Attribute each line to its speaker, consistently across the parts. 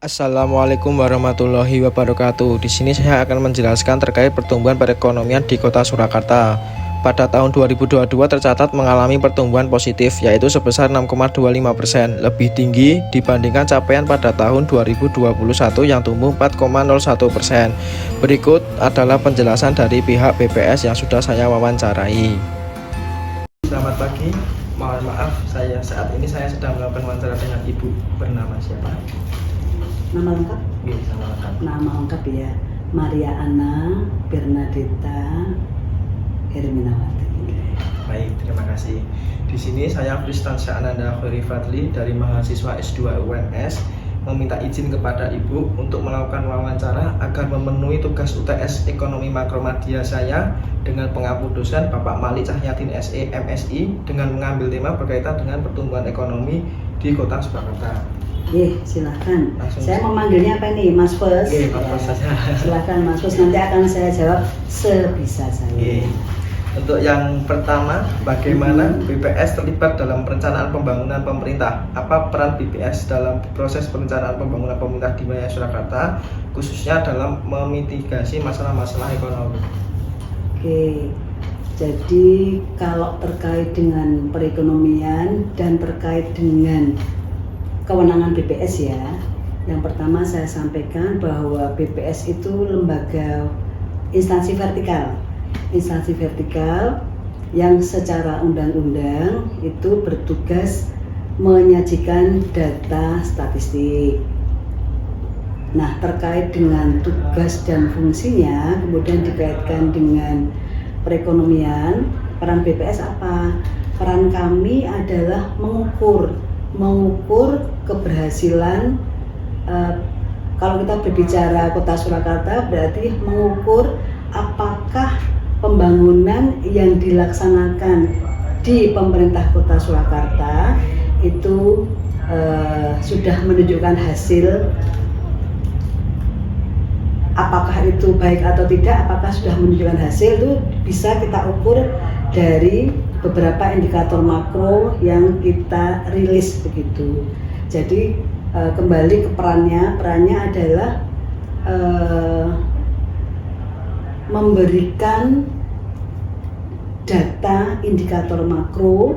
Speaker 1: Assalamualaikum warahmatullahi wabarakatuh. Di sini saya akan menjelaskan terkait pertumbuhan perekonomian di Kota Surakarta. Pada tahun 2022 tercatat mengalami pertumbuhan positif, yaitu sebesar 6,25%, lebih tinggi dibandingkan capaian pada tahun 2021 yang tumbuh 4,01%. Berikut adalah penjelasan dari pihak BPS yang sudah saya wawancarai. Selamat pagi, mohon maaf saat ini saya sedang melakukan wawancara dengan Ibu. Bernama siapa?
Speaker 2: Nama lengkap? Nama lengkap ya, Maria Anna Bernadetta Herminawati.
Speaker 1: Baik, terima kasih. Di sini saya Pristansyah Ananda Khori Fadli dari mahasiswa S2 UNS meminta izin kepada Ibu untuk melakukan wawancara agar memenuhi tugas UTS Ekonomi Makromedia saya dengan pengabdi dosen Bapak Malik Cahyatin SE MSI dengan mengambil tema berkaitan dengan pertumbuhan ekonomi di Kota Surakarta.
Speaker 2: Silahkan.
Speaker 1: Langsung.
Speaker 2: Saya memanggilnya apa ini, Mas Fes?
Speaker 1: Mas Fes saja.
Speaker 2: Silahkan Mas Fes, nanti akan saya jawab sebisa saya.
Speaker 1: Untuk yang pertama, bagaimana BPS terlibat dalam perencanaan pembangunan pemerintah? Apa peran BPS dalam proses perencanaan pembangunan pemerintah di wilayah Surakarta, khususnya dalam memitigasi masalah-masalah ekonomi?
Speaker 2: Jadi kalau terkait dengan perekonomian dan terkait dengan kewenangan BPS ya, yang pertama saya sampaikan bahwa BPS itu lembaga instansi vertikal yang secara undang-undang itu bertugas menyajikan data statistik. Nah, terkait dengan tugas dan fungsinya kemudian dikaitkan dengan perekonomian, peran BPS apa? Peran kami adalah mengukur keberhasilan. Kalau kita berbicara Kota Surakarta berarti mengukur apakah pembangunan yang dilaksanakan di pemerintah Kota Surakarta itu sudah menunjukkan hasil, apakah itu baik atau tidak, apakah sudah menunjukkan hasil, itu bisa kita ukur dari beberapa indikator makro yang kita rilis begitu. Jadi kembali ke perannya adalah memberikan data indikator makro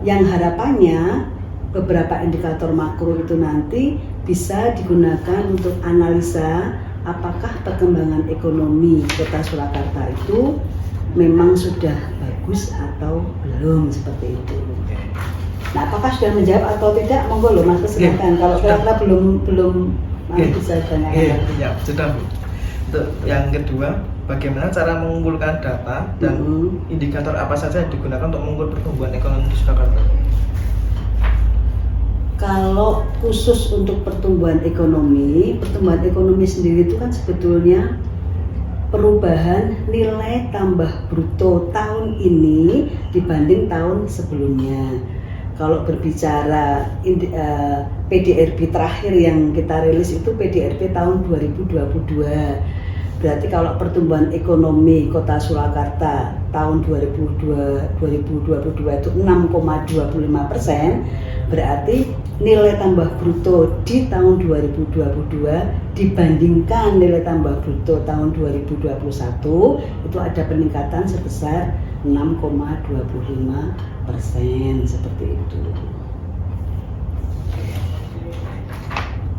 Speaker 2: yang harapannya beberapa indikator makro itu nanti bisa digunakan untuk analisa apakah perkembangan ekonomi Kota Surakarta itu memang sudah bagus atau belum, seperti itu. Nah, apakah sudah menjawab atau tidak? Monggo loh Mas, silakan. Kalau kira-kira belum bisa tanyakan.
Speaker 1: Ya, sudah Bu. Untuk yang kedua, bagaimana cara mengumpulkan data dan indikator apa saja yang digunakan untuk mengukur pertumbuhan ekonomi di Surakarta?
Speaker 2: Kalau khusus untuk pertumbuhan ekonomi sendiri itu kan sebetulnya perubahan nilai tambah bruto tahun ini dibanding tahun sebelumnya. Kalau berbicara PDRB terakhir yang kita rilis itu PDRB tahun 2022. Berarti kalau pertumbuhan ekonomi Kota Surakarta tahun 2022 itu 6,25%, berarti nilai tambah bruto di tahun 2022 dibandingkan nilai tambah bruto tahun 2021 itu ada peningkatan sebesar 6,25%, seperti itu.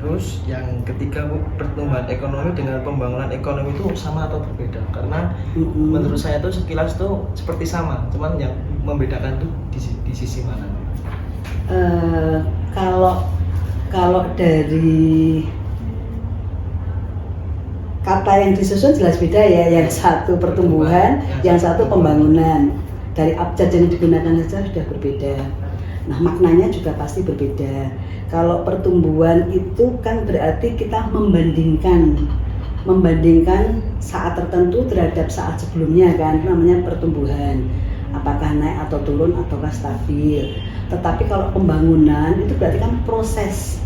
Speaker 1: Terus yang ketiga Bu, pertumbuhan ekonomi dengan pembangunan ekonomi itu sama atau berbeda? Karena menurut saya itu sekilas itu seperti sama, cuman yang membedakan itu di sisi mana?
Speaker 2: Kalau dari kata yang disusun jelas beda ya, yang satu pertumbuhan, yang satu pembangunan. Dari abjad yang digunakan saja sudah berbeda. Nah, maknanya juga pasti berbeda. Kalau pertumbuhan itu kan berarti kita membandingkan saat tertentu terhadap saat sebelumnya kan, namanya pertumbuhan. Apakah naik atau turun ataukah stabil. Tetapi kalau pembangunan itu berarti kan proses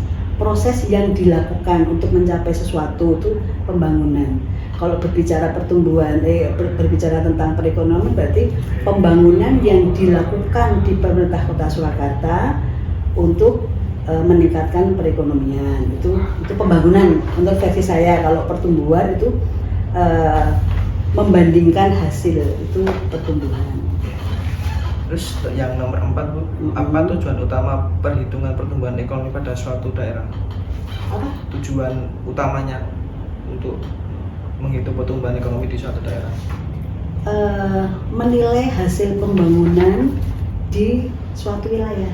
Speaker 2: yang dilakukan untuk mencapai sesuatu itu pembangunan. Kalau berbicara berbicara tentang perekonomian berarti pembangunan yang dilakukan di pemerintah Kota Surakarta untuk meningkatkan perekonomian. Itu pembangunan untuk versi saya. Kalau pertumbuhan itu membandingkan hasil, itu pertumbuhan.
Speaker 1: Terus yang nomor 4 Bu, apa tujuan utama perhitungan pertumbuhan ekonomi pada suatu daerah?
Speaker 2: Apa?
Speaker 1: Tujuan utamanya untuk menghitung pertumbuhan ekonomi di suatu daerah?
Speaker 2: Menilai hasil pembangunan di suatu wilayah.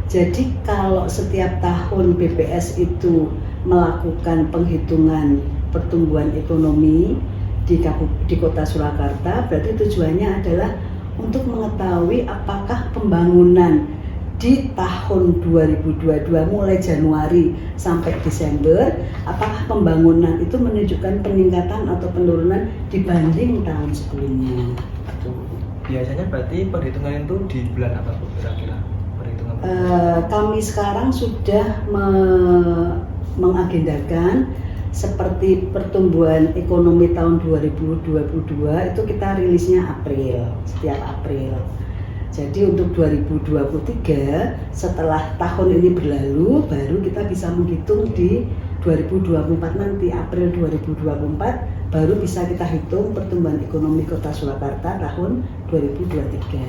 Speaker 2: Jadi kalau setiap tahun BPS itu melakukan penghitungan pertumbuhan ekonomi di Kota Surakarta, berarti tujuannya adalah untuk mengetahui apakah pembangunan di tahun 2022 mulai Januari sampai Desember, apakah pembangunan itu menunjukkan peningkatan atau penurunan dibanding tahun sebelumnya.
Speaker 1: Biasanya berarti perhitungan itu di bulan apa Bu kira-kira? Perhitungan
Speaker 2: Kami sekarang sudah mengagendakan seperti pertumbuhan ekonomi tahun 2022 itu kita rilisnya setiap April. Jadi untuk 2023 setelah tahun ini berlalu baru kita bisa menghitung di 2024 nanti, April 2024 baru bisa kita hitung pertumbuhan ekonomi Kota Surakarta tahun 2023.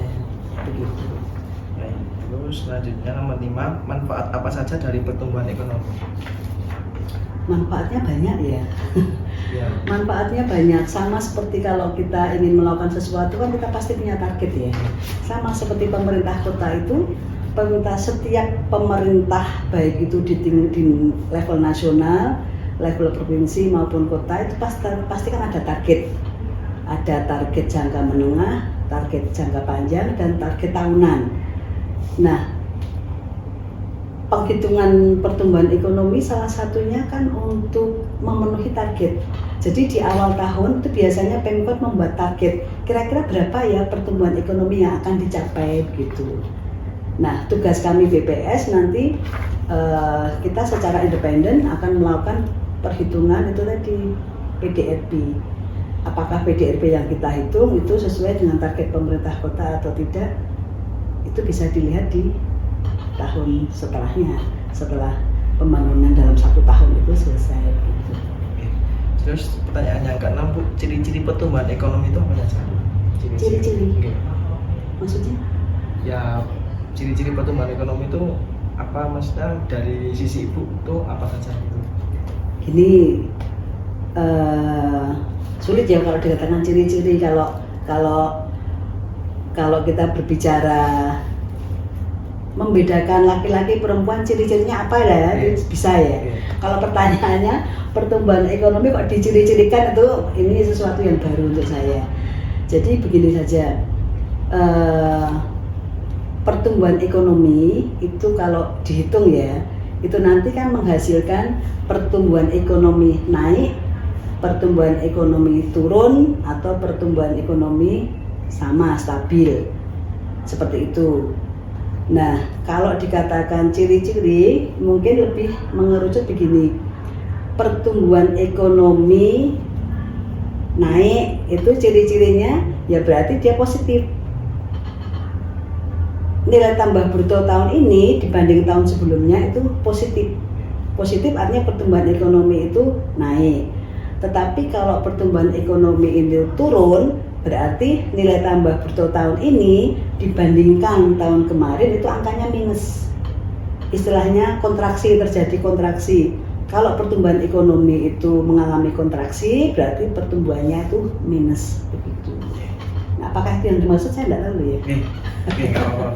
Speaker 2: Begitu.
Speaker 1: Terus selanjutnya nomor 5, manfaat apa saja dari pertumbuhan ekonomi?
Speaker 2: Manfaatnya banyak ya.
Speaker 1: Ya.
Speaker 2: Manfaatnya banyak, sama seperti kalau kita ingin melakukan sesuatu kan kita pasti punya target ya. Sama seperti pemerintah kota itu, setiap pemerintah baik itu di level nasional, level provinsi maupun kota itu pasti kan ada target. Ada target jangka menengah, target jangka panjang, dan target tahunan. Nah, penghitungan pertumbuhan ekonomi salah satunya kan untuk memenuhi target. Jadi di awal tahun itu biasanya Pemkot membuat target, kira-kira berapa ya pertumbuhan ekonomi yang akan dicapai gitu. Nah, tugas kami BPS nanti kita secara independen akan melakukan perhitungan itu tadi PDRP. Apakah PDRP yang kita hitung itu sesuai dengan target pemerintah kota atau tidak? Itu bisa dilihat di tahun setelahnya, setelah pembangunan dalam 1 tahun itu selesai gitu.
Speaker 1: Terus pertanyaan yang ke-6 Bu, ciri-ciri pertumbuhan ekonomi itu apa saja?
Speaker 2: Ciri-ciri?
Speaker 1: Okay.
Speaker 2: Maksudnya?
Speaker 1: Ya, ciri-ciri pertumbuhan ekonomi itu apa, maksudnya dari sisi Ibu itu apa saja gitu?
Speaker 2: Gini, sulit ya kalau dikatakan ciri-ciri. Kalau kita berbicara membedakan laki-laki perempuan, ciri-cirinya apa ya? Bisa ya. Kalau pertanyaannya pertumbuhan ekonomi kok diciri-cirikan, itu ini sesuatu yang baru untuk saya. Jadi begini saja, pertumbuhan ekonomi itu kalau dihitung ya, itu nanti kan menghasilkan pertumbuhan ekonomi naik, pertumbuhan ekonomi turun, atau pertumbuhan ekonomi sama stabil, seperti itu. Nah, kalau dikatakan ciri-ciri mungkin lebih mengerucut begini. Pertumbuhan ekonomi naik itu ciri-cirinya ya berarti dia positif. Nilai tambah bruto tahun ini dibanding tahun sebelumnya itu positif. Positif artinya pertumbuhan ekonomi itu naik. Tetapi kalau pertumbuhan ekonomi ini turun, berarti nilai tambah bruto tahun ini dibandingkan tahun kemarin itu angkanya minus. Istilahnya kontraksi, terjadi kontraksi. Kalau pertumbuhan ekonomi itu mengalami kontraksi, berarti pertumbuhannya itu minus begitu. Nah, apakah itu yang dimaksud? Saya tidak tahu ya.
Speaker 1: Oke, nggak apa-apa.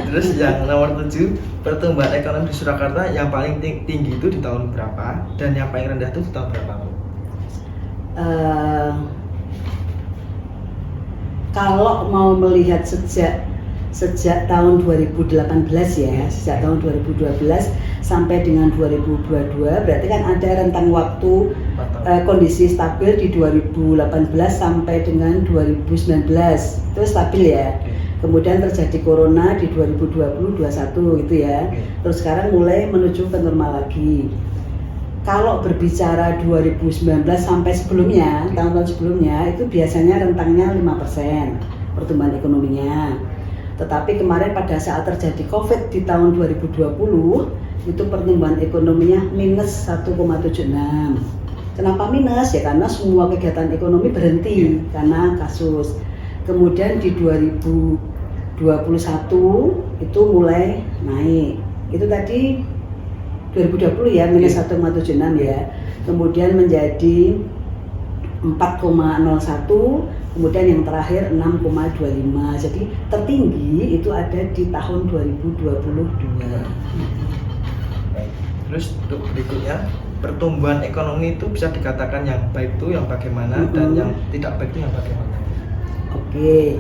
Speaker 1: Terus yang nomor 7, pertumbuhan ekonomi di Surakarta yang paling tinggi itu di tahun berapa dan yang paling rendah itu di tahun berapa Bu?
Speaker 2: Kalau mau melihat sejak tahun 2018 ya, sejak tahun 2012 sampai dengan 2022, berarti kan ada rentang waktu kondisi stabil di 2018 sampai dengan 2019 itu stabil ya. Kemudian terjadi corona di 2020-21 gitu ya. Terus sekarang mulai menuju ke normal lagi. Kalau berbicara 2019 sampai sebelumnya, tahun-tahun sebelumnya itu biasanya rentangnya 5% pertumbuhan ekonominya. Tetapi kemarin pada saat terjadi COVID di tahun 2020 itu pertumbuhan ekonominya minus 1,76. Kenapa minus? Ya karena semua kegiatan ekonomi berhenti karena kasus. Kemudian di 2021 itu mulai naik. Itu tadi 2020 ya minus 1,76 ya. Kemudian menjadi 4,01, kemudian yang terakhir 6,25. Jadi tertinggi itu ada di tahun 2022.
Speaker 1: Terus untuk berikutnya, pertumbuhan ekonomi itu bisa dikatakan yang baik itu yang bagaimana dan yang tidak baik itu yang bagaimana?
Speaker 2: Oke,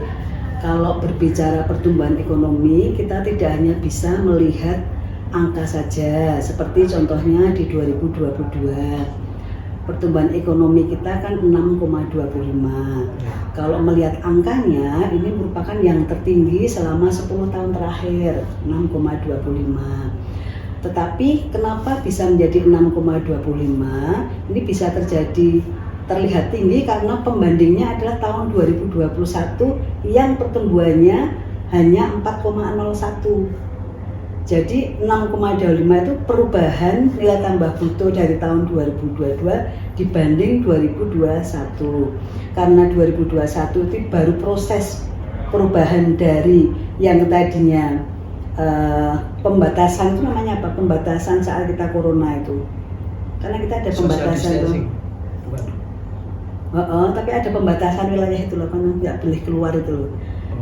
Speaker 2: kalau berbicara pertumbuhan ekonomi, kita tidak hanya bisa melihat angka saja, seperti contohnya di 2022. Pertumbuhan ekonomi kita kan 6,25. Kalau melihat angkanya, ini merupakan yang tertinggi selama 10 tahun terakhir, 6,25. Tetapi kenapa bisa menjadi 6,25? Ini bisa terlihat tinggi karena pembandingnya adalah tahun 2021 yang pertumbuhannya hanya 4,01. Jadi 6,25 itu perubahan nilai tambah bruto dari tahun 2022 dibanding 2021. Karena 2021 itu baru proses perubahan dari yang tadinya pembatasan, itu namanya apa? Pembatasan saat kita corona itu. Karena kita ada pembatasan itu. Tapi ada pembatasan wilayah itu loh, kan nggak boleh keluar itu loh.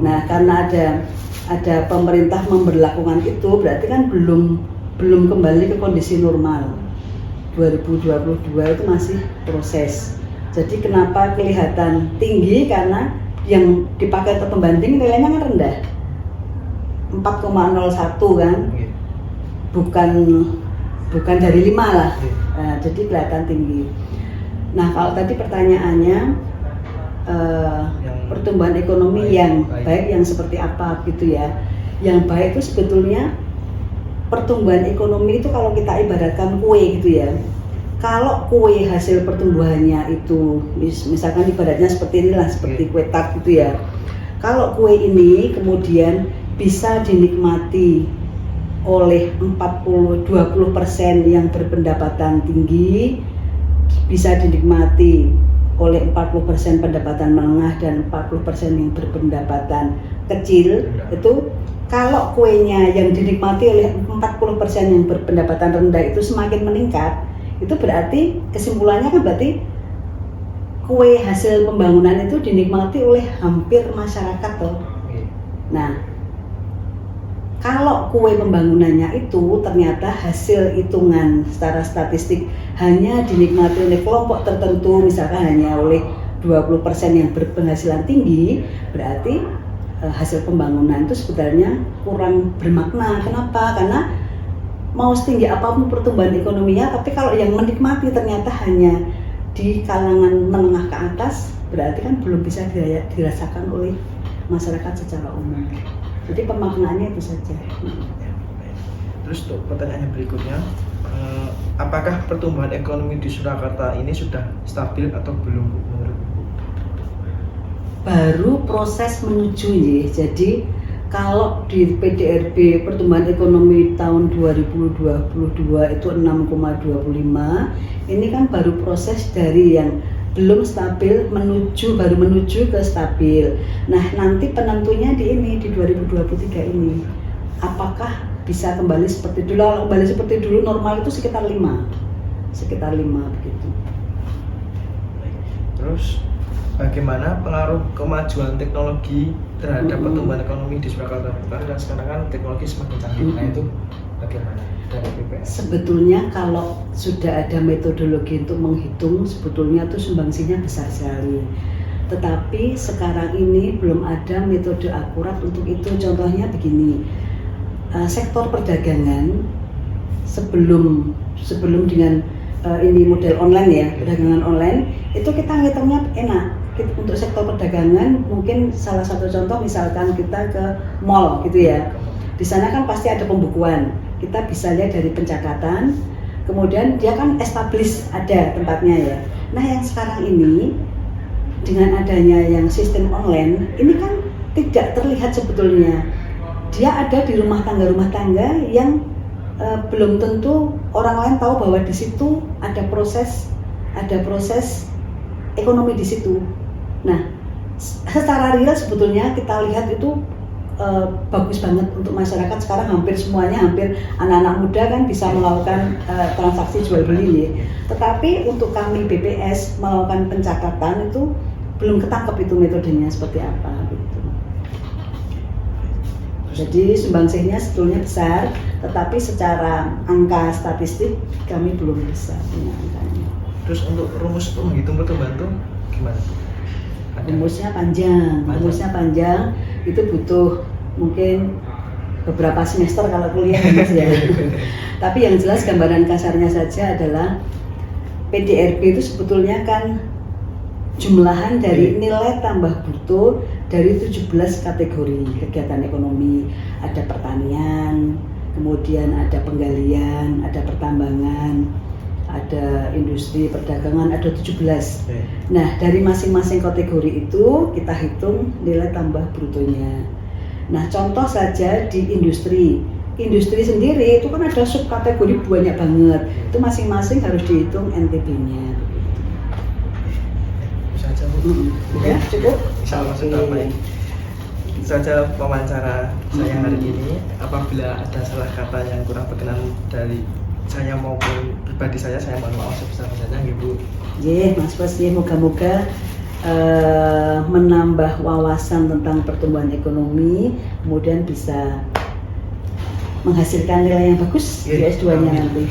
Speaker 2: Nah, karena ada pemerintah memberlakukan itu, berarti kan belum kembali ke kondisi normal. 2022 itu masih proses. Jadi kenapa kelihatan tinggi? Karena yang dipakai untuk pembanding nilainya kan rendah, 4,01 kan, bukan dari 5 lah. Nah, jadi kelihatan tinggi. Nah, kalau tadi pertanyaannya pertumbuhan ekonomi yang baik yang seperti apa gitu ya. Yang baik itu sebetulnya pertumbuhan ekonomi itu kalau kita ibaratkan kue gitu ya. Kalau kue hasil pertumbuhannya itu misalkan ibaratnya seperti inilah, seperti kue tart gitu ya. Kalau kue ini kemudian bisa dinikmati oleh 20% yang berpendapatan tinggi, bisa dinikmati oleh 40% pendapatan menengah dan 40% yang berpendapatan kecil. Itu kalau kuenya yang dinikmati oleh 40% yang berpendapatan rendah itu semakin meningkat, itu berarti kesimpulannya kan berarti kue hasil pembangunan itu dinikmati oleh hampir masyarakat toh. Nah, kalau kue pembangunannya itu ternyata hasil hitungan secara statistik hanya dinikmati oleh kelompok tertentu, misalkan hanya oleh 20% yang berpenghasilan tinggi, berarti hasil pembangunan itu sebenarnya kurang bermakna. Kenapa? Karena mau setinggi apapun pertumbuhan ekonominya, tapi kalau yang menikmati ternyata hanya di kalangan menengah ke atas, berarti kan belum bisa dirasakan oleh masyarakat secara umum. Jadi pemaknaannya itu saja.
Speaker 1: Terus untuk pertanyaan berikutnya, apakah pertumbuhan ekonomi di Surakarta ini sudah stabil atau belum?
Speaker 2: Baru proses menuju ya. Jadi kalau di PDRB pertumbuhan ekonomi tahun 2022 itu 6,25, ini kan baru proses dari yang belum stabil baru menuju ke stabil. Nah, nanti penentunya di 2023 ini. Apakah bisa kembali seperti dulu? Kalau kembali seperti dulu normal itu sekitar 5 begitu.
Speaker 1: Terus bagaimana pengaruh kemajuan teknologi terhadap pertumbuhan ekonomi di Surakarta? Dan sekarang kan teknologi semakin canggih. Nah, itu bagaimana dari BPS?
Speaker 2: Sebetulnya kalau sudah ada metodologi untuk menghitung, sebetulnya itu sumbangsinya besar sekali. Tetapi sekarang ini belum ada metode akurat untuk itu. Contohnya begini, sektor perdagangan sebelum dengan ini model online ya, perdagangan online itu kita ngitungnya enak. Untuk sektor perdagangan mungkin salah satu contoh misalkan kita ke mall gitu ya. Di sana kan pasti ada pembukuan. Kita bisa lihat dari pencatatan, kemudian dia kan establish ada tempatnya ya. Nah, yang sekarang ini dengan adanya yang sistem online, ini kan tidak terlihat sebetulnya dia ada di rumah tangga yang belum tentu orang lain tahu bahwa di situ ada proses ekonomi di situ. Nah, secara real sebetulnya kita lihat itu bagus banget untuk masyarakat. Sekarang hampir anak-anak muda kan bisa melakukan transaksi jual beli. Tetapi untuk kami BPS melakukan pencatatan itu belum ketangkep itu metodenya seperti apa gitu. Jadi sumbangsihnya sebetulnya besar, tetapi secara angka statistik kami belum bisa punya angkanya.
Speaker 1: Terus untuk rumus menghitung pertumbuhan itu gimana?
Speaker 2: Rumusnya panjang, itu butuh mungkin beberapa semester kalau kuliah ya. Tapi yang jelas gambaran kasarnya saja adalah PDRB itu sebetulnya kan jumlahan dari nilai tambah bruto dari 17 kategori kegiatan ekonomi. Ada pertanian, kemudian ada penggalian, ada pertambangan, ada industri, perdagangan, ada 17. Nah, dari masing-masing kategori itu kita hitung nilai tambah brutonya. Nah, contoh saja di industri sendiri itu kan ada subkategori banyak banget. Itu masing-masing harus dihitung NTB-nya.
Speaker 1: Saja Bu.
Speaker 2: Ya, cukup.
Speaker 1: Insya Allah sudah baik. Itu saja wawancara saya hari ini. Apabila ada salah kata yang kurang berkenan dari saya maupun pribadi saya mohon maaf sebesar-besarnya Bu.
Speaker 2: Mas Bos, moga-moga menambah wawasan tentang pertumbuhan ekonomi, kemudian bisa menghasilkan nilai yang bagus di S2-nya nanti.